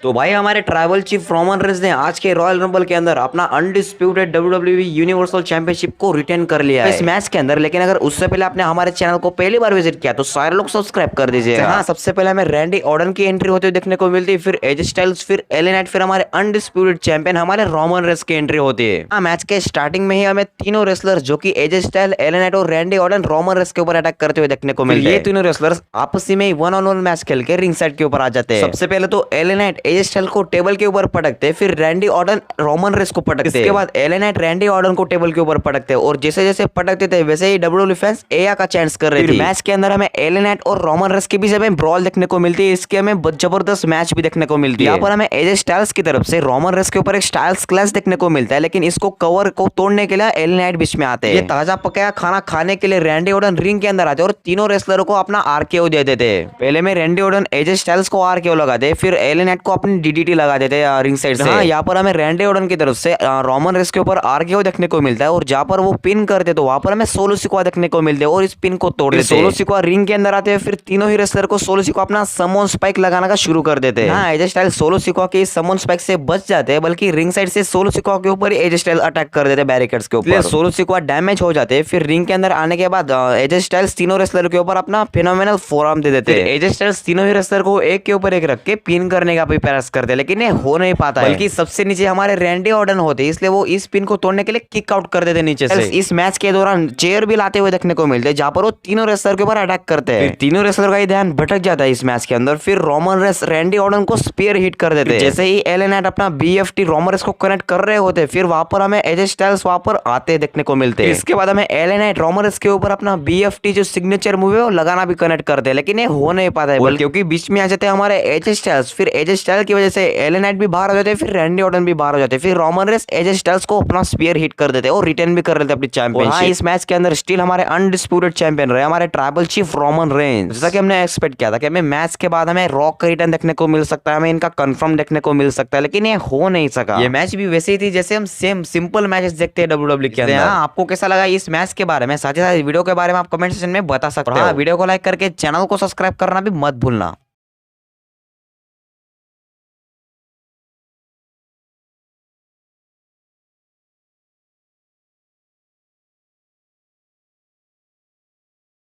तो भाई हमारे ट्राइबल चीफ रोमन रेंस ने आज के रॉयल रंबल के अंदर अपना अनडिस्प्यूटेड डब्ल्यूडब्ल्यूई यूनिवर्सल चैंपियनशिप को रिटेन कर लिया है इस मैच के अंदर। लेकिन अगर उससे पहले आपने हमारे चैनल को पहली बार विजिट किया तो सारे लोग सब्सक्राइब कर दीजिए। हाँ, सबसे पहले हमें रैंडी ऑर्टन की एंट्री होती हुई देखने को मिलती है, फिर एज स्टाइल्स, फिर एले नाइट, फिर हमारे अनडिस्प्यूटेड चैंपियन हमारे रोमन रेंस की एंट्री होती है। हाँ, मैच के स्टार्टिंग में ही हमें तीनों रेसलर्स जो कि एज स्टाइल, एले नाइट और रैंडी ऑर्टन रोमन रेंस के ऊपर अटैक करते हुए देखने को मिलते हैं। ये तीनों रेसलर्स आपसी में वन ऑन वन मैच खेल के रिंग साइड के ऊपर आ जाते हैं। सबसे पहले तो एले नाइट एज स्टाइल को टेबल के ऊपर पटकते, फिर रैंडी ऑर्टन रोमन रेंस को पटकते। इसके बाद एले नाइट रैंडी ऑर्टन को टेबल के ऊपर पटकते और जैसे जैसे पटकते थे वैसे ही डब्ल्यूडब्ल्यूई फैंस एया का चांस कर रहे थे। मैच के अंदर हमें एले नाइट और रोमन रेंस के बीच हमें ब्रॉल देखने को मिलती है। इसके हमें जबरदस्त मैच भी देखने को मिलती है। यहाँ पर हमें एजे स्टाइल्स की तरफ से रोमन रेंस के ऊपर एक स्टाइल्स क्लैश देखने को मिलता है, लेकिन इसको कवर को तोड़ने के लिए एले नाइट बीच में आते हैं। ये ताजा पकाया खाना खाने के लिए रैंडी ऑर्टन रिंग के अंदर आते और तीनों रेसलरों को अपना आरकेओ दे देते। पहले में रैंडी ऑर्टन एजे स्टाइल्स को आरकेओ लगाते, फिर एले नाइट को अपनी डीडीटी लगा देते रिंग साइड से। यहाँ पर हमें रैंडी ऑर्टन की तरफ से रोमन रेंस के ऊपर आरकेओ देखने को मिलता है और जहाँ पर वो पिन करते तो वहां पर हमें सोलो सिक्वा देखने को मिलते हैं और इस पिन को तोड़ देते। सोलो सिक्वा रिंग के अंदर आते हैं, फिर तीनों ही रेसलर को सोलो सिक्वा अपना समोन स्पाइक लगाना का शुरू कर देते हैं। हाँ, एज स्टाइल सोलो सिक्वा के समोन स्पाइक से बच जाते हैं, बल्कि रिंग साइड से सोलो सिक्वा के ऊपर एज स्टाइल अटैक कर देते बैरिकेड्स के ऊपर। सोलो सिक्वा डैमेज हो जाते हैं। फिर रिंग के अंदर आने के बाद एज स्टाइल्स तीनों रेसलर के ऊपर अपना फिनोमिनल फोरआर्म दे देते हैं। एज स्टाइल्स तीनों ही रेसलर को एक के ऊपर एक रख के पिन करने का भी प्रयास करते हैं, लेकिन ये हो नहीं पाता है, बल्कि सबसे नीचे हमारे रैंडी ऑर्टन होते, इसलिए वो इस पिन को तोड़ने के लिए किक आउट कर देते नीचे से। इस मैच के दौरान चेयर भी लाते हुए देखने को मिलते हैं, जहां पर वो तीनों रेसलर के ऊपर अटैक करते हैं। तीनों रेसलर का ही ध्यान भटक जाता है इस मैच के अंदर। फिर रोमन रेंस रैंडी ऑर्टन को स्पीयर हिट कर देते हैं। जैसे ही एले नाइट अपना बीएफटी रोमन रेंस को कनेक्ट कर रहे होते, फिर वहां पर हमें एजे स्टाइल्स वहां पर आते देखने को मिलते हैं। इसके बाद हमें एले नाइट रोमन रेंस के ऊपर अपना बीएफटी जो सिग्नेचर मूव है वो लगाना भी कनेक्ट करते हैं, लेकिन ये हो नहीं पाता है क्योंकि बीच में आ जाते हैं हमारे एजे स्टाइल्स। फिर एजे स्टाइल की वजह से एले नाइट भी बाहर हो जाते हैं, फिर रैंडी ऑर्टन भी बाहर हो जाते हैं। फिर रोमन रेंस एजे स्टाइल्स को अपना स्पीयर हिट कर देते और रिटेन भी कर लेते अपनी चैंपियनशिप। हाँ, इस मैच के अंदर स्टिल हमारे अनडिस्प्यूटेड चैंपियन रहे हमारे ट्राइबल चीफ रोमन रेंस। जैसा कि हमने एक्सपेक्ट किया था कि हमें मैच के बाद हमें रॉक का रिटर्न देखने को मिल सकता है, हमें इनका कंफर्म देखने को मिल सकता है, लेकिन ये हो नहीं सका। ये मैच भी वैसे ही थी जैसे हम सेम सिंपल मैचेस देखते हैं डब्ल्यूडब्ल्यूई के अंदर। हाँ, आपको कैसा लगा इस मैच के बारे में, साथ ही साथ वीडियो के बारे में आप कमेंट सेक्शन में बता सकते हो। वीडियो को लाइक करके चैनल को सब्सक्राइब करना भी मत भूलना।